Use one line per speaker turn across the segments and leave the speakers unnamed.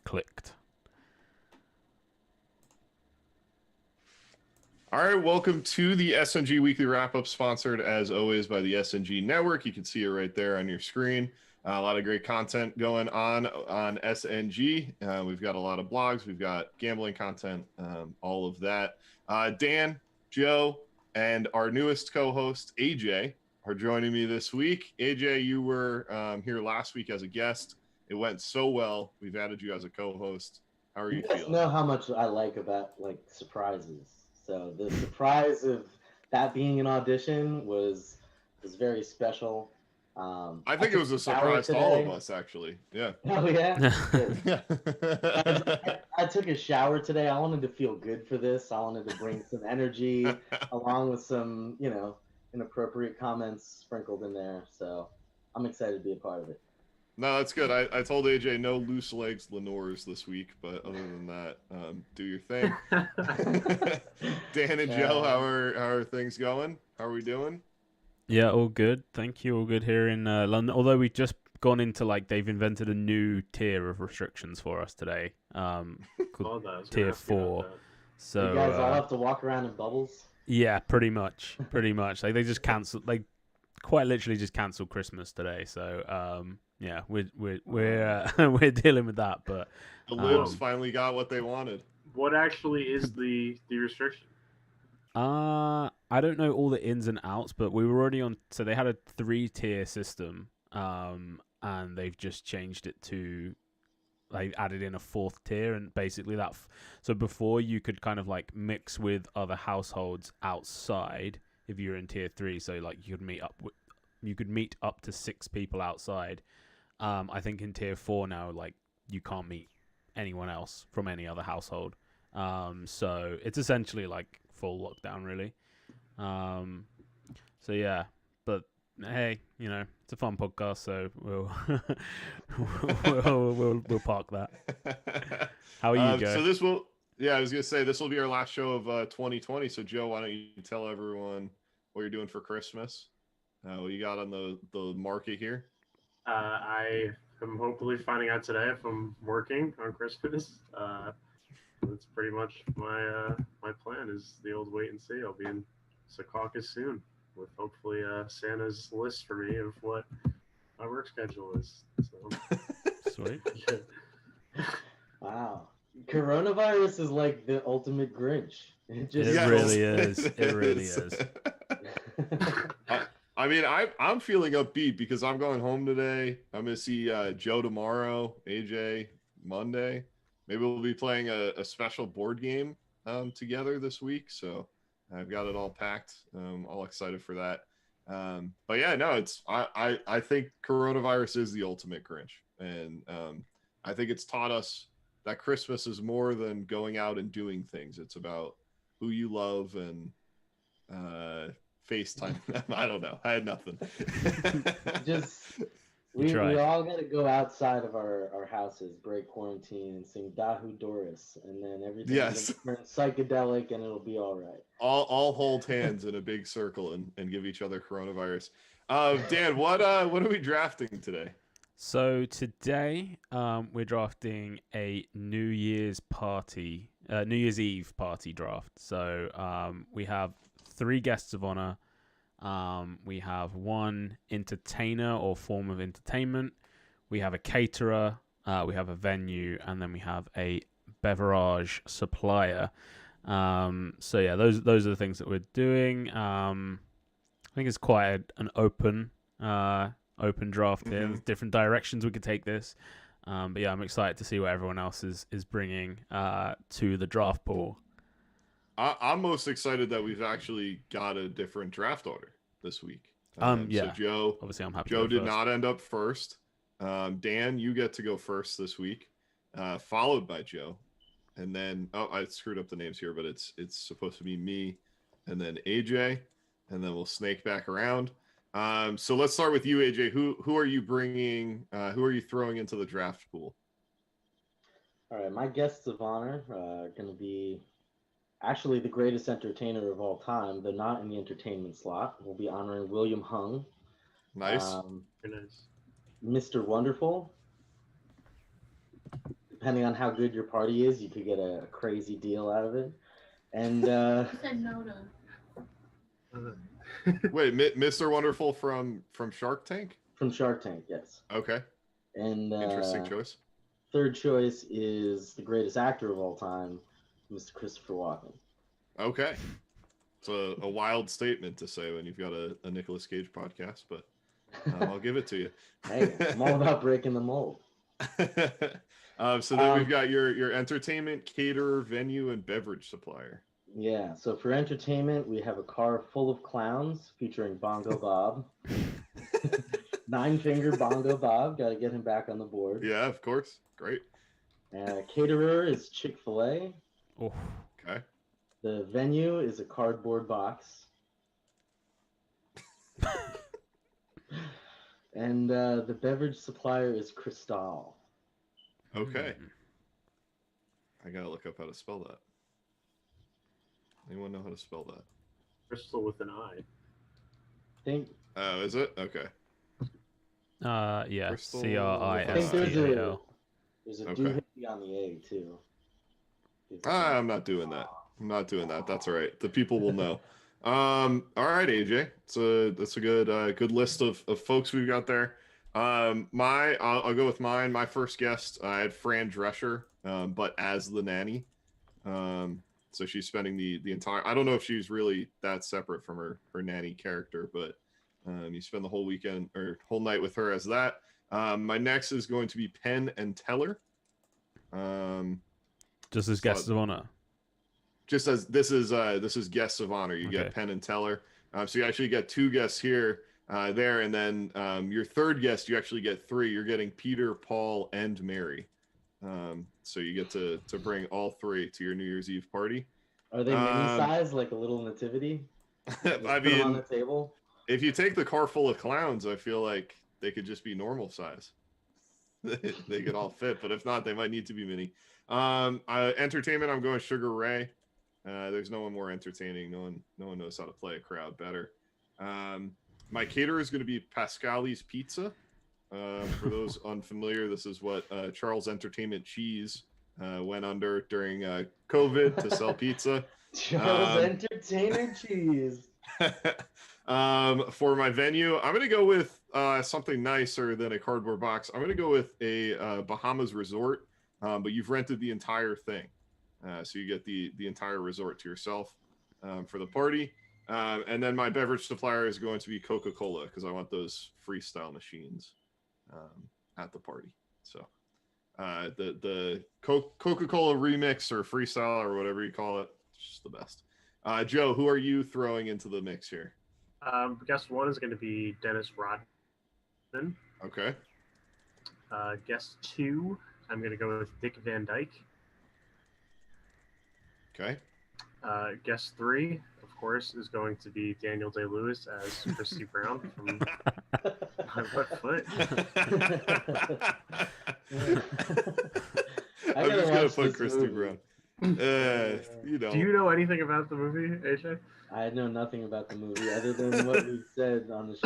clicked.
All right, welcome to the SNG Weekly Wrap-Up, sponsored as always by the SNG Network. You can see it right there on your screen. A lot of great content going on SNG. We've got a lot of blogs. We've got gambling content, all of that. Dan, Joe, and our newest co-host, AJ, are joining me this week. AJ, you were here last week as a guest. It went so well. We've added you as a co-host. How are you
guys
feeling?
know how much I like about surprises. So the surprise of that being an audition was very special.
I think it was a surprise to all of us, actually. Yeah.
Oh yeah.
Yeah.
I took a shower today. I wanted to feel good for this. I wanted to bring some energy along with some, inappropriate comments sprinkled in there. So I'm excited to be a part of it.
No, that's good. I told AJ no loose legs Lenores this week, but other than that, do your thing. Dan and Joe, how are things going? How are we doing?
Yeah, all good. Thank you. All good here in London. Although we've just gone into they've invented a new tier of restrictions for us today, called Tier 4. So
you guys all have to walk around in bubbles.
Yeah, pretty much. Like they just cancelled. They quite literally just cancelled Christmas today. So yeah, we're we're dealing with that. But
the libs finally got what they wanted.
What actually is the restriction?
I don't know all the ins and outs, but we were already on. So they had a 3-tier system, and they've just changed it to, they added in a 4th tier, and basically that. So before you could kind of mix with other households outside if you're in tier 3. So you could meet up to 6 people outside. I think in tier 4 now, you can't meet anyone else from any other household. So it's essentially full lockdown, really. So yeah, but hey, it's a fun podcast, so we'll we'll park that. How are you, Joe?
So this will, I was gonna say this will be our last show of 2020. So Joe, why don't you tell everyone what you're doing for Christmas? What you got on the market here?
I am hopefully finding out today if I'm working on Christmas. That's pretty much my plan. Is the old wait and see. I'll be in Secaucus soon with hopefully Santa's list for me of what my work schedule is. So.
Sweet.
Yeah.
Wow. Coronavirus is like the ultimate Grinch.
It really is. It really is.
I mean, I'm feeling upbeat because I'm going home today. I'm going to see Joe tomorrow, AJ Monday. Maybe we'll be playing a special board game together this week. So I've got it all packed. All excited for that. But yeah, no, I think coronavirus is the ultimate Grinch. And I think it's taught us that Christmas is more than going out and doing things. It's about who you love and FaceTime. I don't know. I had nothing.
We all got to go outside of our houses, break quarantine, and sing Dahu Doris, and then everything is going to turn psychedelic, and it'll be all right.
All hold hands in a big circle and give each other coronavirus. Dan, what are we drafting today?
So today, we're drafting a New Year's Eve party draft. So we have 3 guests of honor. We have 1 entertainer or form of entertainment. We have a caterer. We have a venue, and then we have a beverage supplier. So yeah, those are the things that we're doing. I think it's quite an open draft here. There's different directions we could take this. But yeah, I'm excited to see what everyone else is bringing to the draft pool.
I'm most excited that we've actually got a different draft order this week.
Yeah.
So Joe,
obviously, I'm happy.
Joe did not end up first. Dan, you get to go first this week, followed by Joe, and then I screwed up the names here, but it's supposed to be me, and then AJ, and then we'll snake back around. So let's start with you, AJ. Who are you bringing? Who are you throwing into the draft pool?
All right, my guests of honor are going to be actually the greatest entertainer of all time. They're not in the entertainment slot. We'll be honoring William Hung.
Nice.
Very nice.
Mr. Wonderful. depending on how good your party is, you could get a crazy deal out of it. And
You said no to.
Wait, Mr. Wonderful from Shark Tank?
from Shark Tank, yes.
Okay,
And
interesting choice.
third choice is the greatest actor of all time, Mr. Christopher Walken.
Okay, it's a wild statement to say when you've got a Nicolas Cage podcast, but I'll give it to you.
Hey, I'm all about breaking the mold.
So then we've got your entertainment, caterer, venue, and beverage supplier.
Yeah, so for entertainment, we have a car full of clowns featuring Bongo Bob. Nine-finger Bongo Bob, got to get him back on the board.
Yeah, of course. Great.
Caterer is Chick-fil-A.
Oh,
Okay.
The venue is a cardboard box. And the beverage supplier is Cristal.
Okay. I gotta look up how to spell that. Anyone know how to spell that?
Crystal with an I.
Think
Oh, is it? Okay.
yeah,
Crystal-
CRISTAL.
there's a
Okay.
doohickey on the A too.
I'm not doing that. I'm not doing that. That's all right. The people will know. All right, AJ. That's a good list of folks we've got there. I'll go with mine. My first guest, I had Fran Drescher, but as the nanny. So she's spending the entire. I don't know if she's really that separate from her nanny character, but you spend the whole weekend or whole night with her as that. My next is going to be Penn and Teller.
Just as guests of honor.
Just as this is guests of honor. You
Okay.
get Penn and Teller. So you actually get two guests here, there, and then your third guest you actually get three. You're getting Peter, Paul, and Mary. So you get to bring all three to your New Year's Eve party.
Are they mini size, like a little nativity? Just
I
put them on
mean,
the table.
if you take the car full of clowns, I feel like they could just be normal size. They could all fit, but if not, they might need to be mini. Entertainment, I'm going Sugar Ray. There's no one more entertaining. No one knows how to play a crowd better. My caterer is going to be Pascali's Pizza. For those unfamiliar, this is what Charles Entertainment Cheese went under during COVID to sell pizza.
Charles Entertainer Cheese.
For my venue, I'm going to go with something nicer than a cardboard box. I'm going to go with a Bahamas resort, but you've rented the entire thing. So you get the entire resort to yourself for the party. And then my beverage supplier is going to be Coca-Cola because I want those freestyle machines at the party. So the Coca-Cola remix or freestyle or whatever you call it, it's just the best. Joe, who are you throwing into the mix here?
Guest one is going to be Dennis Rodman.
Okay.
Guest two, I'm going to go with Dick Van Dyke.
Okay.
Guest three, of course, is going to be Daniel Day-Lewis as Christy Brown from My Left Foot.
I'm just gonna put Christy
movie.
Brown. You know.
Do you know anything about the movie, AJ?
I know nothing about the movie other than what we said on the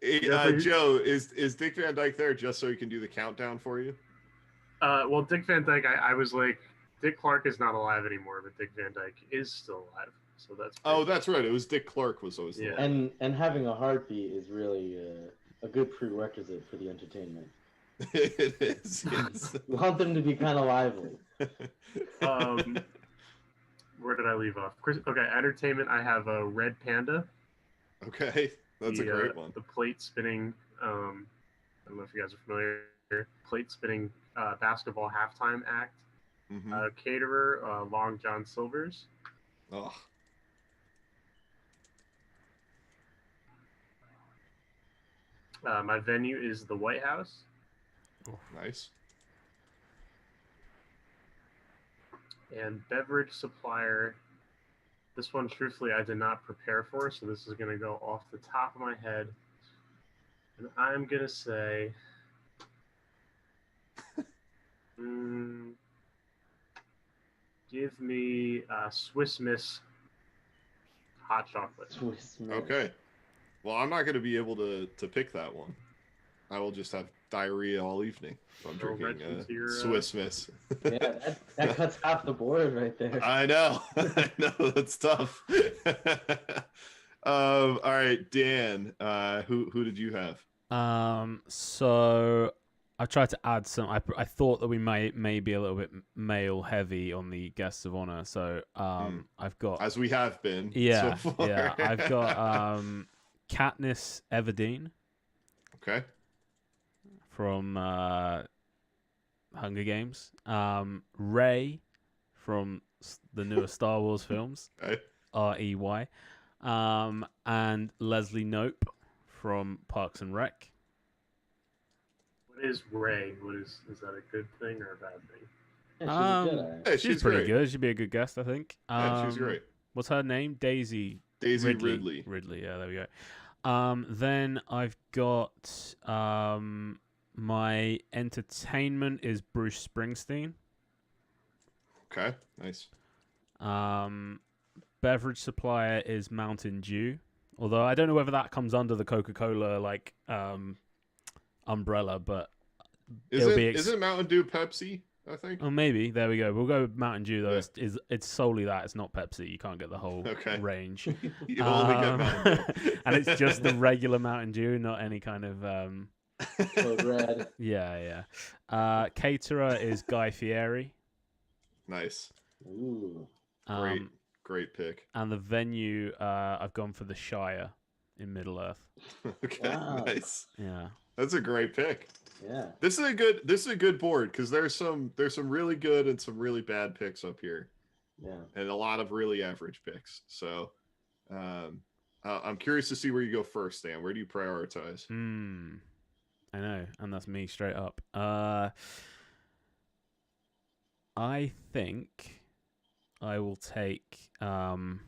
show.
Joe, is Dick Van Dyke there just so he can do the countdown for you?
Well, Dick Van Dyke, I was like, Dick Clark is not alive anymore, but Dick Van Dyke is still alive. So that's
Oh, that's right. It was Dick Clark was always
Yeah.
there.
And having a heartbeat is really a good prerequisite for the entertainment.
It is. Yes.
You want them to be kind of lively.
Where did I leave off? Okay, entertainment. I have a Red Panda.
Okay, that's a great one.
The plate spinning. I don't know if you guys are familiar. Plate spinning basketball halftime act.
Mm-hmm.
Caterer, Long John Silver's.
Oh,
My venue is the White House.
nice.
And beverage supplier. This one, truthfully, I did not prepare for, so this is going to go off the top of my head. And I'm going to say... give me Swiss Miss hot chocolate.
Swiss Miss.
Okay. Well, I'm not going to be able to pick that one. I will just have diarrhea all evening if I'm
Go
drinking
right into your,
Swiss Miss.
Yeah, that cuts half the board right there.
I know. I know. That's tough. All right, Dan. Who did you have?
So I tried to add some. I thought that we may be a little bit male heavy on the guests of honor. So I've got,
As we have been.
yeah,
So far.
yeah. I've got Katniss Everdeen
Okay.
from Hunger Games. Rey from the newer Star Wars films.
Okay.
Rey. And Leslie Knope from Parks and Rec.
What is Ray? Is that a good thing or a bad thing?
Yeah, she's a Jedi.
Hey,
She's pretty
great.
good. She'd be a good guest, I think.
Yeah, she's great.
What's her name? Daisy
Ridley.
Ridley. Yeah, there we go. Then I've got my entertainment is Bruce Springsteen.
Okay. Nice.
Beverage supplier is Mountain Dew. Although I don't know whether that comes under the Coca-Cola umbrella, but
Isn't Mountain Dew Pepsi? I think.
Oh, maybe. There we go. We'll go with Mountain Dew though. Yeah. It's solely that. It's not Pepsi. You can't get the whole range.
You only get Mountain Dew.
And it's just the regular Mountain Dew, not any kind of
Code Red.
Yeah. Caterer is Guy Fieri.
Nice.
Ooh.
Great pick.
And the venue, I've gone for the Shire in Middle Earth.
Okay.
Wow.
Nice.
Yeah.
That's a great pick.
Yeah.
This is a good board because there's some really good and some really bad picks up here.
Yeah.
And a lot of really average picks. So I'm curious to see where you go first, Dan. Where do you prioritize?
I know, and that's me straight up. I think I will take the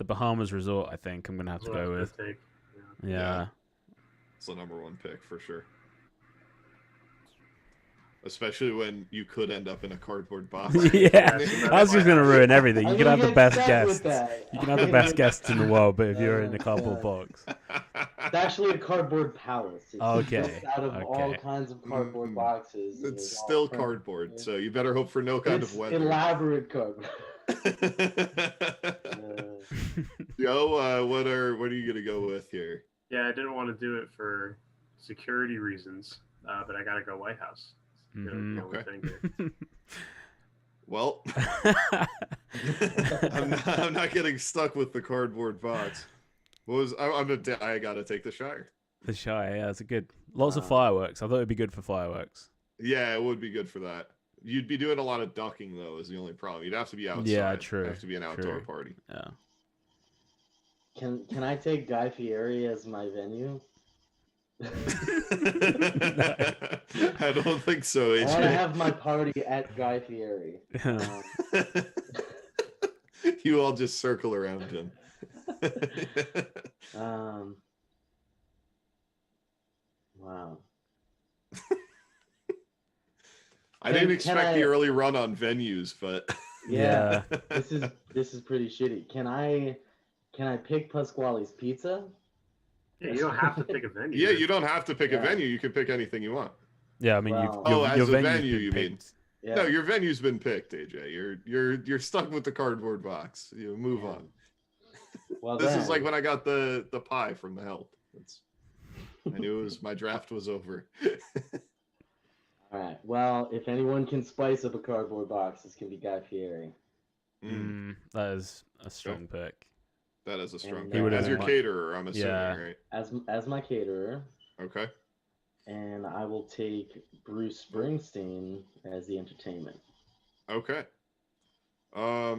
Bahamas Resort. I think I'm gonna have to go with. Yeah.
It's the number one pick for sure. Especially when you could end up in a cardboard box.
Yeah, I was just gonna ruin everything. You can have the best guests.
You
can have the best guests in the world, but if you're in a cardboard box,
it's actually a cardboard palace. It's
okay.
Out of all kinds of cardboard boxes.
It's still cardboard, so you better hope for no kind of weather.
Elaborate cardboard.
Joe, what are you gonna go with here?
Yeah, I didn't want to do it for security reasons, but I gotta go White House.
Okay. Well, I'm not getting stuck with the cardboard box. I gotta take the Shire.
The Shire, yeah, it's a good. Lots of fireworks. I thought it'd be good for fireworks.
Yeah, it would be good for that. You'd be doing a lot of ducking though. Is the only problem. You'd have to be outside.
Yeah, true.
It'd have to be an outdoor party.
Yeah.
Can I take Guy Fieri as my venue?
I don't think so, AJ.
I want to have my party at Guy Fieri.
You all just circle around him.
Wow.
I didn't expect the early run on venues, but
yeah. This is pretty shitty. Can I pick Pasquale's Pizza?
Yeah, you don't have to pick a venue.
Yeah, you don't have to pick a venue. You can pick anything you want.
Yeah, I mean,
as
your
a venue, you mean?
Yeah.
No, your venue's been picked, AJ. You're stuck with the cardboard box. You move on.
Well,
this is like when I got the pie from the help. I knew my draft was over.
All right. Well, if anyone can spice up a cardboard box, this can be Guy Fieri.
That is a strong pick.
That is a strong
And,
pick. As your caterer, I'm assuming, right?
As my caterer.
Okay.
And I will take Bruce Springsteen as the entertainment.
Okay. I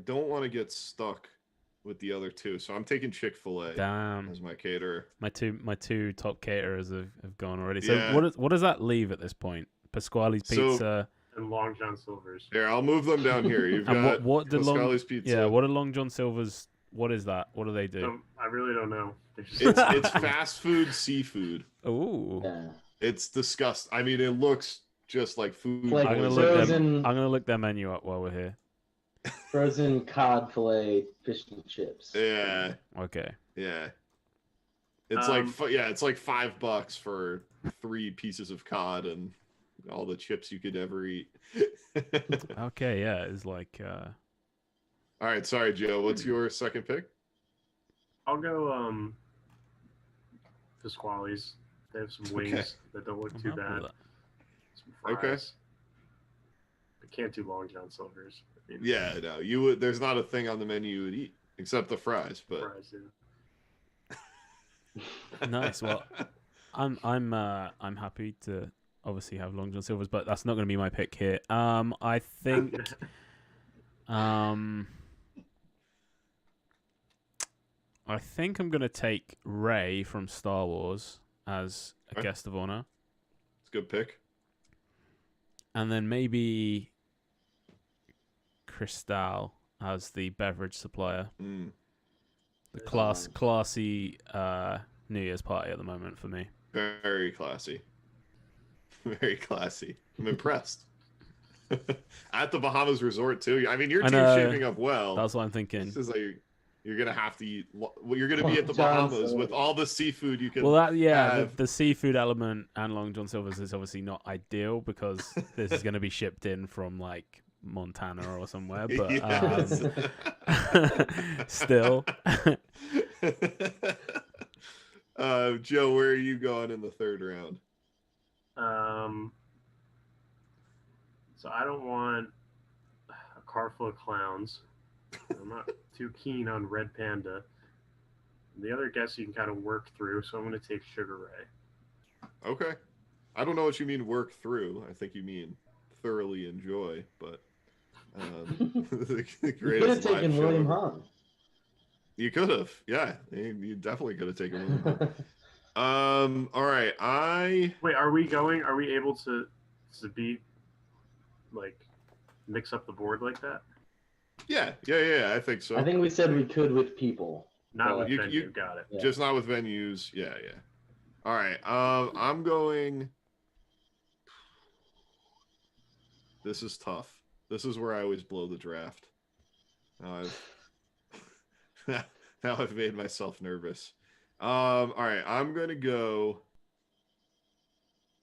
don't want to get stuck with the other two, so I'm taking Chick-fil-A as my caterer.
My two top caterers have gone already. So what does that leave at this point? Pasquale's Pizza
and Long John Silver's.
Here, I'll move them down here. You've got Pasquale's Pizza.
Yeah, what did Long John Silver's? What is that? What do they do?
I really don't know.
It's fast food seafood.
Ooh.
Yeah.
It's disgusting. I mean, it looks just like food.
Like
I'm gonna look their menu up while we're here.
Frozen cod fillet fish and chips.
Yeah,
Okay.
yeah. It's it's like $5 for 3 pieces of cod and all the chips you could ever eat.
Okay, yeah, it's like
All right, sorry, Joe. What's your second pick?
I'll go Pasquale's. They have some wings that don't look
I'm
too
happy
bad.
with that.
Some fries.
Okay.
I can't do Long John Silver's. I mean,
Yeah, no, you would. There's not a thing on the menu you would eat except the fries. But
fries, yeah.
Nice. Well, I'm happy to obviously have Long John Silver's, but that's not going to be my pick here. I think I think I'm going to take Rey from Star Wars as a
Okay.
guest of honor,
it's a good pick.
and then maybe Cristal as the beverage supplier.
Mm,
The classy New Year's party at the moment for me.
very classy. Very classy. I'm impressed. At the Bahamas Resort too. I mean, your
I
team's
know.
shaping up well.
That's what I'm thinking.
This is like you're gonna have to eat. You're gonna be at the
Long John
Bahamas with
Silver's.
all the seafood you can.
Well, the
have.
seafood element and Long John Silver's is obviously not ideal because this is going to be shipped in from like Montana or somewhere. But
Yes.
still,
Joe, where are you going in the third round?
So I don't want a car full of clowns. I'm not too keen on Red Panda. The other guess you can kind of work through, so I'm going to take Sugar Ray.
Okay. I don't know what you mean work through. I think you mean thoroughly enjoy, but the
You could have
greatest live
taken
show
William
ever.
Hahn.
You could have. Yeah. You definitely could have taken William Hahn. All right.
Wait, are we able to be like mix up the board like that?
Yeah. I think so.
I think we said we could with people.
Not
But-
with
You-
venue.
you-
Got it.
Yeah.
Just not with venues. Yeah. All right. I'm going. This is tough. This is where I always blow the draft. Now I've made myself nervous. All right. I'm gonna go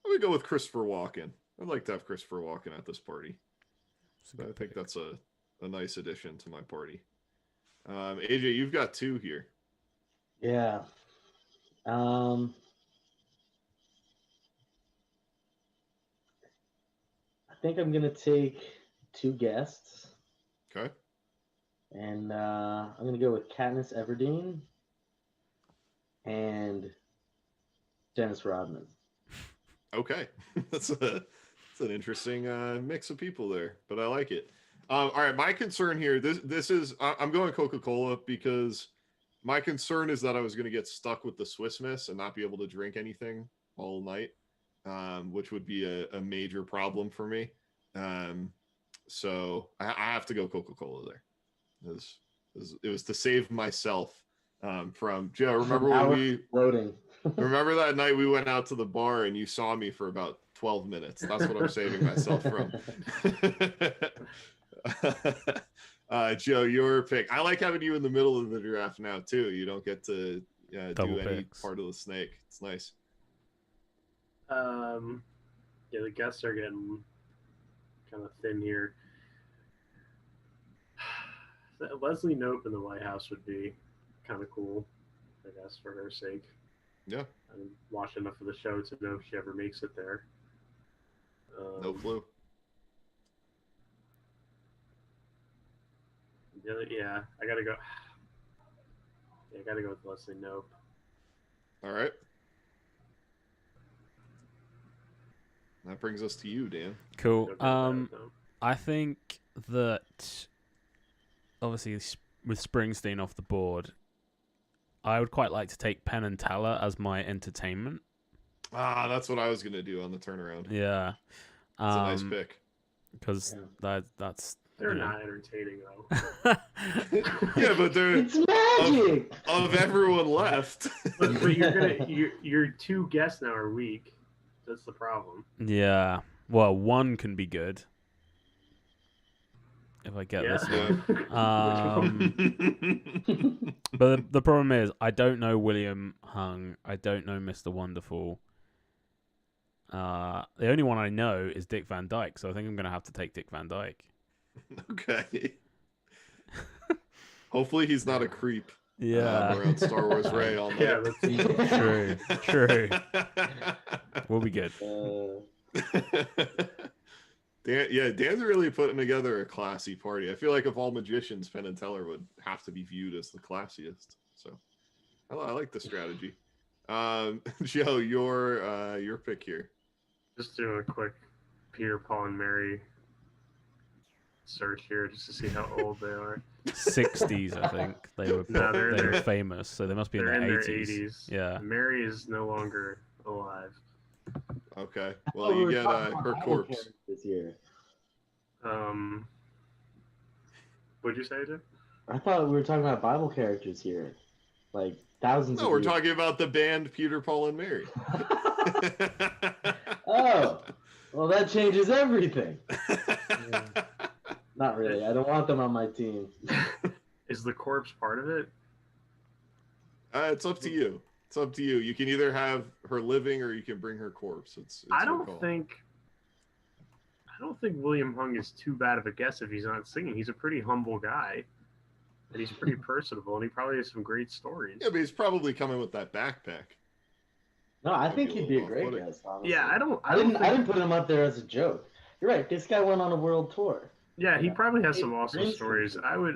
with Christopher Walken. I'd like to have Christopher Walken at this party.
It's a
So I
good
think
pick.
that's a nice addition to my party. AJ, you've got 2 here.
Yeah. I think I'm gonna take 2 guests,
Okay.
and I'm gonna go with Katniss Everdeen and Dennis Rodman.
Okay. That's an interesting mix of people there, but I like it. All right, my concern here, this is I'm going Coca-Cola because my concern is that I was going to get stuck with the Swiss Miss and not be able to drink anything all night, which would be a major problem for me. So I have to go Coca-Cola there. It was to save myself from Joe. Remember when we
Loading.
remember that night we went out to the bar and you saw me for about 12 minutes. That's what I'm saving myself from. Joe, your pick. I like having you in the middle of the draft now too. You don't get to
Double
do any
picks.
part of the snake. It's nice.
Yeah, the guests are getting kind of thin here. Leslie Knope in the White House would be kind of cool, I guess, for her sake.
Yeah,
I didn't watch enough of the show to know if she ever makes it there.
no clue.
Yeah, I gotta go. Yeah, I gotta go with Leslie Knope.
All right. That brings us to you, Dan.
Cool.
Don't go with that, though.
I think that obviously with Springsteen off the board, I would quite like to take Penn and Teller as my entertainment.
That's what I was gonna do on the turnaround.
Yeah.
It's a nice pick.
Because that's
They're
you know.
not entertaining though.
Yeah, but they're
It's magic.
of everyone left.
but your 2 guests now are weak. That's the problem.
Yeah. Well, one can be good. if I get
Yeah.
this one. But the problem is, I don't know William Hung. I don't know Mr. Wonderful. The only one I know is Dick Van Dyke, so I think I'm going to have to take Dick Van Dyke.
Okay. Hopefully he's not a creep.
Yeah.
Around Star Wars Ray all night.
Yeah, that's
True. We'll be good.
Dan's really putting together a classy party. I feel like of all magicians, Penn and Teller would have to be viewed as the classiest. So I like the strategy. Joe, your pick here.
just doing a quick Peter, Paul, and Mary search here just to see how old they are.
60s, I think they were.
No,
they
they're
were famous, so they must be in
they're
their
in
80s.
their 80s.
Yeah.
Mary is no longer alive.
Okay. Well, you get her corpse.
This year.
What'd you say, Jim?
I thought we were talking about Bible characters here, like thousands.
No,
of
we're
years.
talking about the band Peter, Paul, and Mary.
Oh, well, that changes everything. Not really. I don't want them on my team.
Is the corpse part of it?
It's up to you. It's up to you. You can either have her living or you can bring her corpse. It's
I
your
don't
call.
think William Hung is too bad of a guess if he's not singing. He's a pretty humble guy, and he's pretty personable, and he probably has some great stories.
Yeah, but he's probably coming with that backpack.
No, I think
Maybe
he'd be a
a
great
little
guest. Honestly.
Yeah,
I didn't put him up there as a joke. You're right. This guy went on a world tour.
Yeah, he probably has some
Hey,
awesome
Prince-
stories. I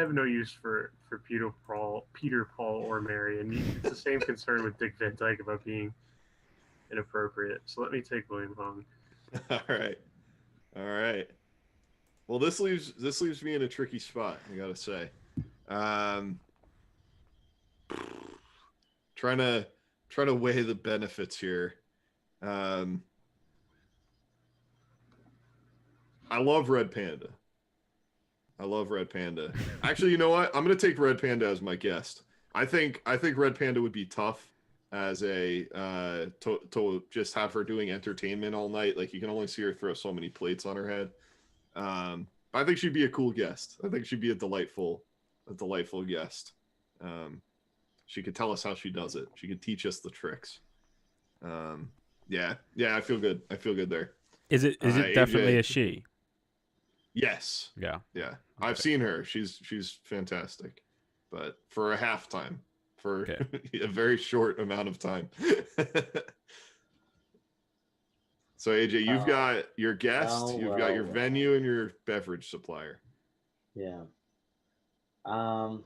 have no use for Peter, Paul, or Mary, and it's the same concern with Dick Van Dyke about being inappropriate. So let me take William Hung.
All right. Well, this leaves me in a tricky spot. I gotta say, trying to weigh the benefits here. I love Red Panda. Actually, you know what? I'm gonna take Red Panda as my guest. I think Red Panda would be tough as a to just have her doing entertainment all night. Like, you can only see her throw so many plates on her head. But I think she'd be a cool guest. I think she'd be a delightful guest. She could tell us how she does it. She could teach us the tricks. Yeah, I feel good. There.
Is it definitely
AJ.
a she?
Yes.
Yeah.
I've seen her. She's fantastic. But for a halftime, for a very short amount of time. So AJ, you've got your guest, you've got your venue, and your beverage supplier.
Yeah. Well,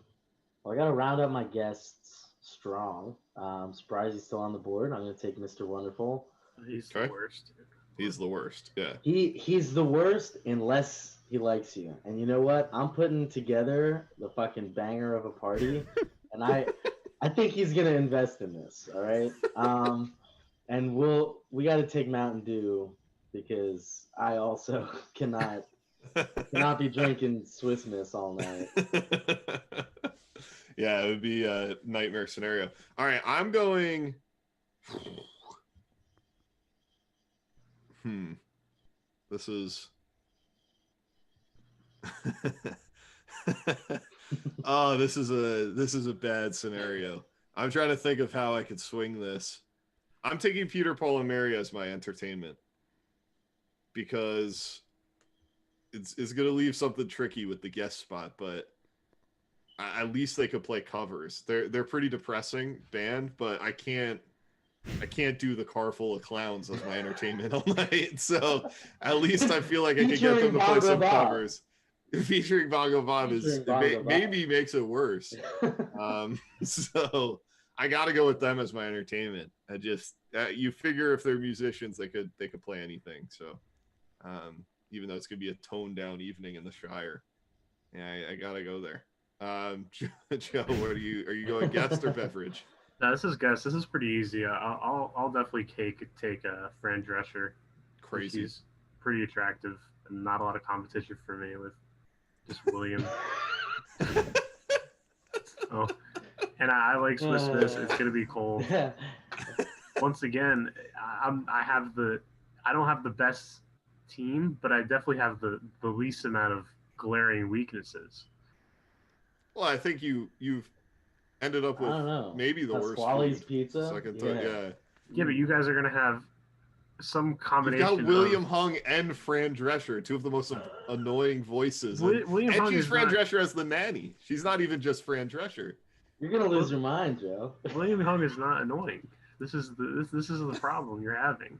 I got to round up my guests strong. Surprised he's still on the board. I'm going to take Mr. Wonderful.
He's
Okay.
the worst.
He's the worst. Yeah.
He's the worst unless he likes you. And you know what? I'm putting together the fucking banger of a party, and I think he's going to invest in this. All right. And we got to take Mountain Dew because I also cannot be drinking Swiss Miss all night.
Yeah, it would be a nightmare scenario. All right, I'm going. This is. Oh, this is a bad scenario. I'm trying to think of how I could swing this. I'm taking Peter, Paul, and Mary as my entertainment because it's going to leave something tricky with the guest spot, but at least they could play covers. They're pretty depressing band, but I can't do the car full of clowns as my entertainment all night. So at least I feel like I could get them to play some covers. Featuring Bongo Bob maybe makes it worse. So I got to go with them as my entertainment. I just you figure if they're musicians, they could play anything. So even though it's gonna be a toned down evening in the Shire, yeah, I gotta go there. Joe, are you going guest or beverage?
No, this is guest. This is pretty easy. I'll definitely take Fran Drescher.
Crazy.
She's pretty attractive and not a lot of competition for me with just William. Oh, and I like Swiss Miss. It's gonna be cold. Once again, I don't have the best team, but I definitely have the least amount of glaring weaknesses.
Well, I think you've ended up
I
with
don't know.
maybe the worst
Pasquale's
food.
pizza.
Second
Yeah.
yeah.
Yeah, but you guys are gonna have some
You've
combination.
got William Hung and Fran Drescher, two of the most annoying voices.
William Hung
she's
is
Fran
not,
Drescher as the nanny. She's not even just Fran Drescher.
You're gonna lose your mind, Joe.
William Hung is not annoying. This is the problem you're having.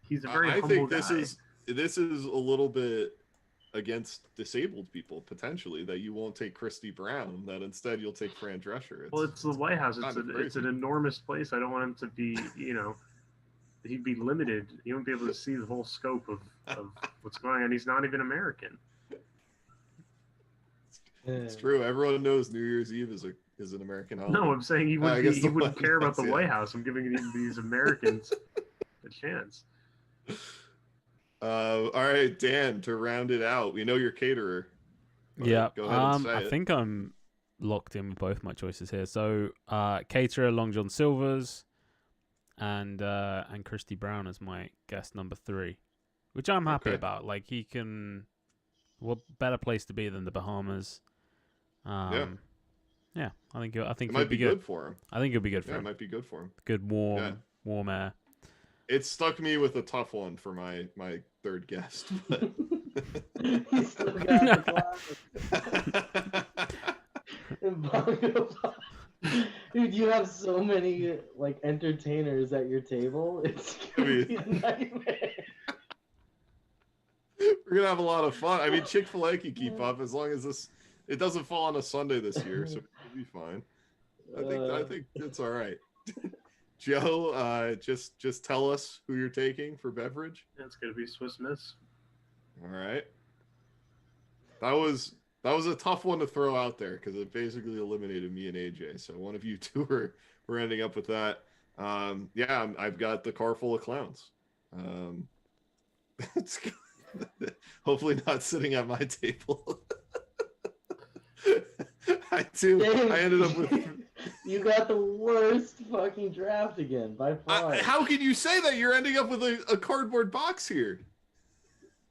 He's a very
I
humble
think
guy.
this is a little bit against disabled people potentially, that you won't take Christy Brown, that instead you'll take Fran Drescher.
Well, it's the White House.
kind of
It's an
crazy.
enormous place. I don't want him to be, he'd be limited. He won't be able to see the whole scope of what's going on. He's not even American.
It's true. Everyone knows New Year's Eve is an American holiday.
No, I'm saying he
I
wouldn't,
guess
he
the
wouldn't
White
care about
House,
the
yeah.
White House. I'm giving these Americans a chance.
All right, Dan, to round it out, we know you're Caterer.
Yeah.
Go ahead and say
I
it.
think I'm locked in with both my choices here. So, Caterer, Long John Silver's, and Christy Brown as my guest number 3, which I'm happy
Okay.
about. Like, he can, what better place to be than the Bahamas? Yeah, I think
It
it'll
might be good for him.
I think it'll be good for
Yeah, it
him.
might be good for him.
Good warm air.
It stuck me with a tough one for my third guest. But...
He's still got the class. Dude, you have so many like entertainers at your table. It's gonna be a nightmare.
We're gonna have a lot of fun. I mean, Chick-fil-A can keep up as long as it doesn't fall on a Sunday this year, so it'll be fine. I think it's all right. Joe, just tell us who you're taking for beverage.
It's gonna be Swiss Miss.
All right. That was a tough one to throw out there because it basically eliminated me and AJ. So one of you two were ending up with that. Yeah, I've got the car full of clowns. It's hopefully not sitting at my table. I ended up with.
You got the worst fucking draft again by far.
How can you say that? You're ending up with a cardboard box here.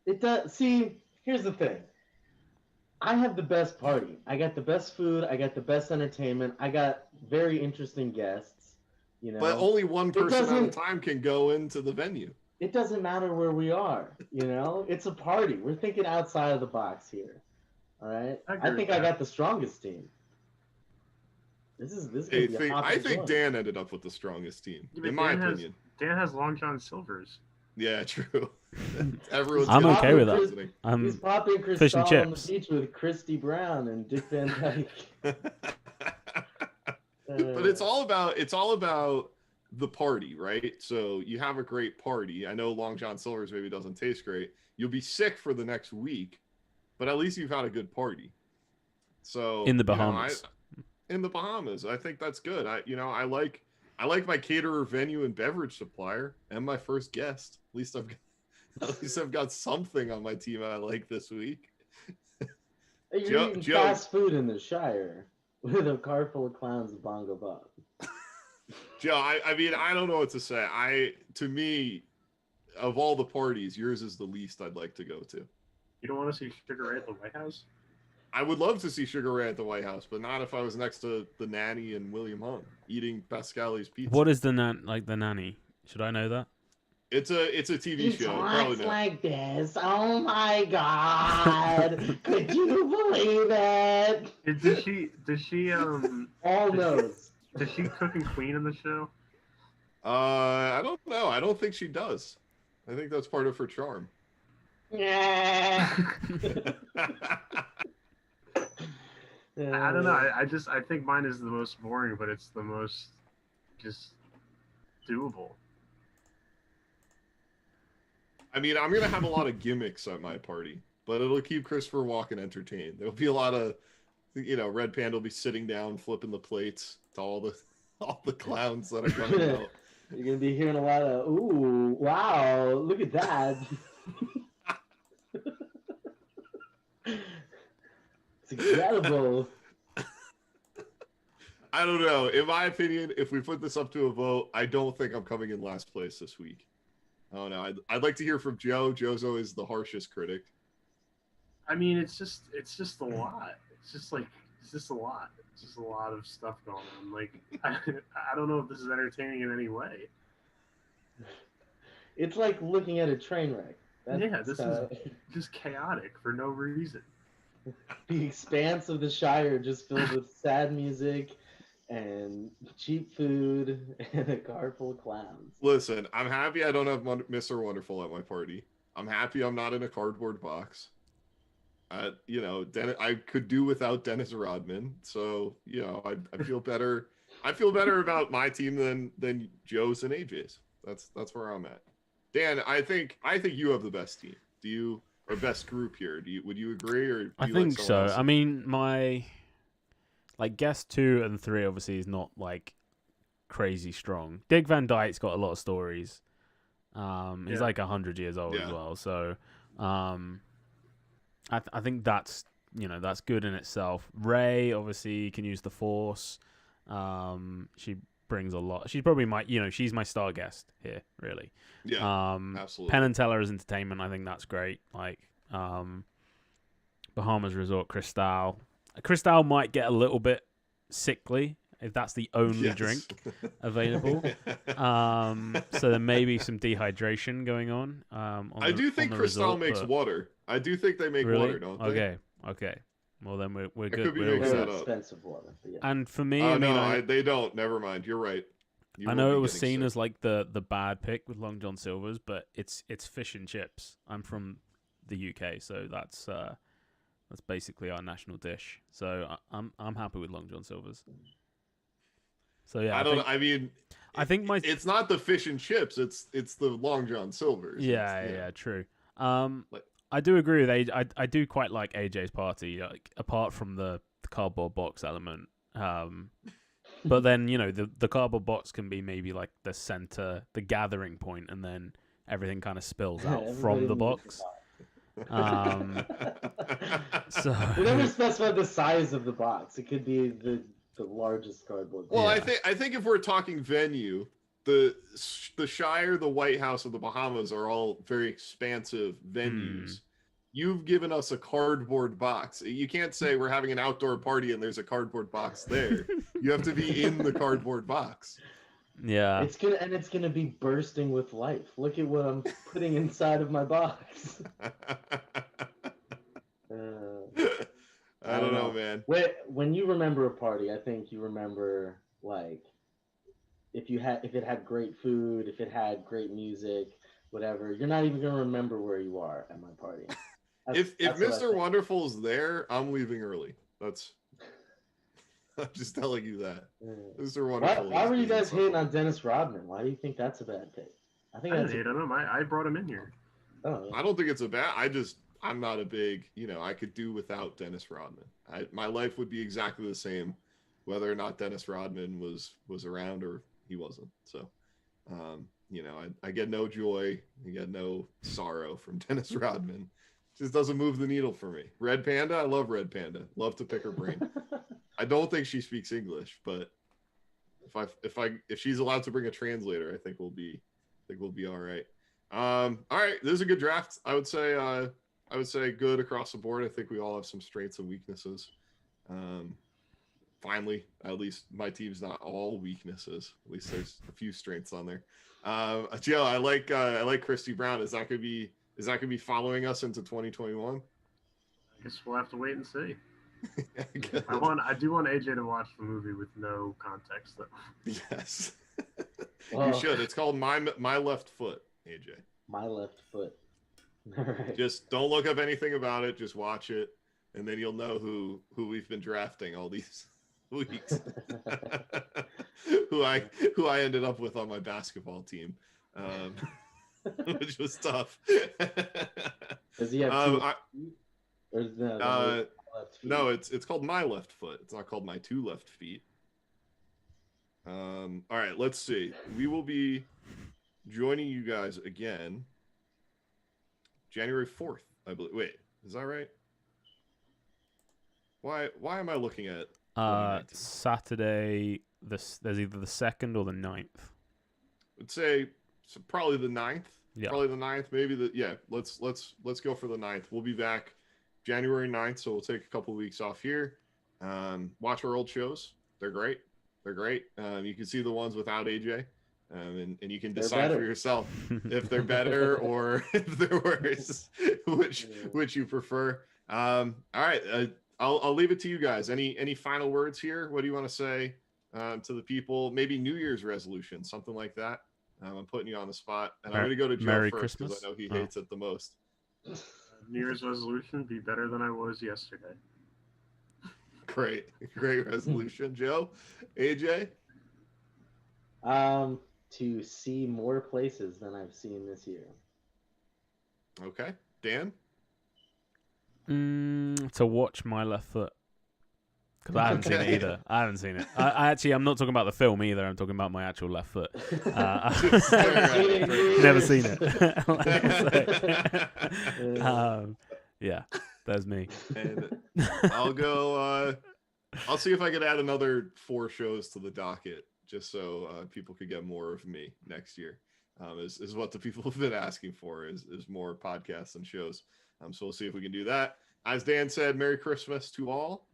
It does. See, here's the thing. I have the best party. I got the best food. I got the best entertainment. I got very interesting guests. You know,
But only one person at a
doesn't-
time can go into the venue.
it doesn't matter where we are. You know, it's a party. We're thinking outside of the box here. All right.
I agree
I think
with
I
that.
got the strongest team. This is gonna be a hot
I think
one.
Dan ended up with the strongest team,
Yeah, but
in my
Dan has-
opinion.
Dan has Long John Silver's.
Yeah, true. Everyone's
I'm
gonna
okay
be
with that.
listening.
He's popping
fish and
Cristal on the
chips.
beach with Christy Brown and Dick Van Dyke.
But it's all about the party, right? So you have a great party. I know Long John Silver's maybe doesn't taste great. You'll be sick for the next week, but at least you've had a good party. So
In the
you know,
Bahamas.
in the Bahamas, I think that's good. I like my caterer, venue, and beverage supplier, and my first guest. At least I've got something on my team I like this week.
You're eating
Joe-
fast food in the Shire with a car full of clowns and Bongo Bob.
Joe, I mean, I don't know what to say. To me, of all the parties, yours is the least I'd like to go to.
You don't want to see Sugar Ray at the White House?
I would love to see Sugar Ray at the White House, but not if I was next to the nanny and William Hung eating Pascali's pizza.
What is the nanny? Should I know that?
It's a TV
He
show.
talks
Probably not.
like this. Oh my god! Could you believe it?
Does she
All knows.
does she cook and clean in the show?
I don't know. I don't think she does. I think that's part of her charm.
Yeah.
I don't know. I think mine is the most boring, but it's the most just doable.
I mean, I'm gonna have a lot of gimmicks at my party, but it'll keep Christopher Walken entertained. There'll be a lot of, Red Panda will be sitting down, flipping the plates to all the clowns that are coming out.
You're gonna be hearing a lot of "ooh, wow, look at that." It's incredible.
I don't know. In my opinion, if we put this up to a vote, I don't think I'm coming in last place this week. Oh no, I'd like to hear from Joe. Joe's always the harshest critic.
I mean, it's just a lot. It's just a lot. It's just a lot of stuff going on. Like, I don't know if this is entertaining in any way.
It's like looking at a train wreck.
This is just chaotic for no reason.
The expanse of the Shire just filled with sad music and cheap food and a car full of clowns.
Listen, I'm happy I don't have Mr. Wonderful at my party. I'm happy I'm not in a cardboard box. I could do without Dennis Rodman, so I feel better. I feel better about my team than Joe's and AJ's. That's where I'm at. Dan, I think you have the best team. Do you, or best group here? Would you agree, or
I think so. I mean, my guess 2 and 3 obviously is not like crazy strong. Dig Van Dyke's got a lot of stories. He's like 100 years old as well, so I think that's that's good in itself. Ray obviously can use the Force. She brings a lot. She's probably she's my star guest here, really.
Yeah, absolutely.
Penn and Teller is entertainment. I think that's great. Like Bahamas Resort Cristal. Cristal might get a little bit sickly if that's the only drink available. So there may be some dehydration going on.
I do think Cristal makes water. I do think they make water, don't they?
Okay. Well, then we're
I
good.
could be
Very
making that up.
expensive water. But yeah.
And for me,
they don't. Never mind. You're right.
I know it was seen as like the bad pick with Long John Silver's, but it's fish and chips. I'm from the UK, so that's basically our national dish. So I'm happy with Long John Silver's. So yeah,
I think it's not the fish and chips. It's the Long John Silver's.
Yeah, true. I do agree with I do quite like AJ's party, like apart from the cardboard box element. But then the cardboard box can be maybe like the center, the gathering point, and then everything kind of spills out from the box.
So we never specified the size of the box. It could be the largest cardboard box.
Well, I think if we're talking venue, the Shire, the White House, and the Bahamas are all very expansive venues. You've given us a cardboard box. You can't say we're having an outdoor party and there's a cardboard box there. You have to be in the cardboard box.
Yeah.
It's gonna be bursting with life. Look at what I'm putting inside of my box.
I don't know, man.
When you remember a party, I think you remember like if it had great food, if it had great music, whatever. You're not even gonna remember where you are at my party.
If Mr. Wonderful's there, I'm leaving early. I'm just telling you that. Mr. Wonderful.
Why were you guys hating on Dennis Rodman? Why do you think that's a bad pick?
I didn't hate on him. I brought him in here.
Oh, yeah.
I don't think it's a bad. I'm not a big. I could do without Dennis Rodman. My life would be exactly the same, whether or not Dennis Rodman was around or he wasn't. So, I get no joy. I get no sorrow from Dennis Rodman. Just doesn't move the needle for me. Red Panda, I love Red Panda. Love to pick her brain. I don't think she speaks English, but if she's allowed to bring a translator, I think we'll be all right. All right, this is a good draft. I would say good across the board. I think we all have some strengths and weaknesses. Finally, at least my team's not all weaknesses. At least there's a few strengths on there. Joe, I like Christy Brown. Is that gonna be following us into 2021?
I guess we'll have to wait and see. I do want AJ to watch the movie with no context, though.
Yes, you should. It's called My Left Foot, AJ.
My Left Foot. All right.
Just don't look up anything about it. Just watch it, and then you'll know who we've been drafting all these weeks. who I ended up with on my basketball team. Which was tough.
Does he have
no, it's called My Left Foot. It's not called My Two Left Feet. All right, let's see. We will be joining you guys again January 4th, I believe. Wait, is that right? Why am I looking at
Saturday? There's either the 2nd or the 9th.
I'd say probably the 9th.
Yeah.
Probably the 9th, maybe let's go for the 9th. We'll be back January 9th, so we'll take a couple of weeks off here. Watch our old shows. They're great. You can see the ones without AJ. And you can decide for yourself if they're better or if they're worse, which you prefer. All right, I'll leave it to you guys. Any final words here? What do you want to say to the people? Maybe New Year's resolution, something like that. I'm putting you on the spot, and I'm going to go to Joe
Merry
first because
Christmas.
I know he hates it the most.
New Year's resolution: be better than I was yesterday.
Great resolution, Joe. AJ.
To see more places than I've seen this year.
Okay, Dan.
To watch my left foot. Because I haven't seen it either. I haven't seen it. I'm not talking about the film either. I'm talking about my actual left foot. Never seen it. Yeah, that's me.
And I'll go. I'll see if I could add another 4 shows to the docket, just so people could get more of me next year. Is what the people have been asking for is more podcasts and shows. So we'll see if we can do that. As Dan said, Merry Christmas to all.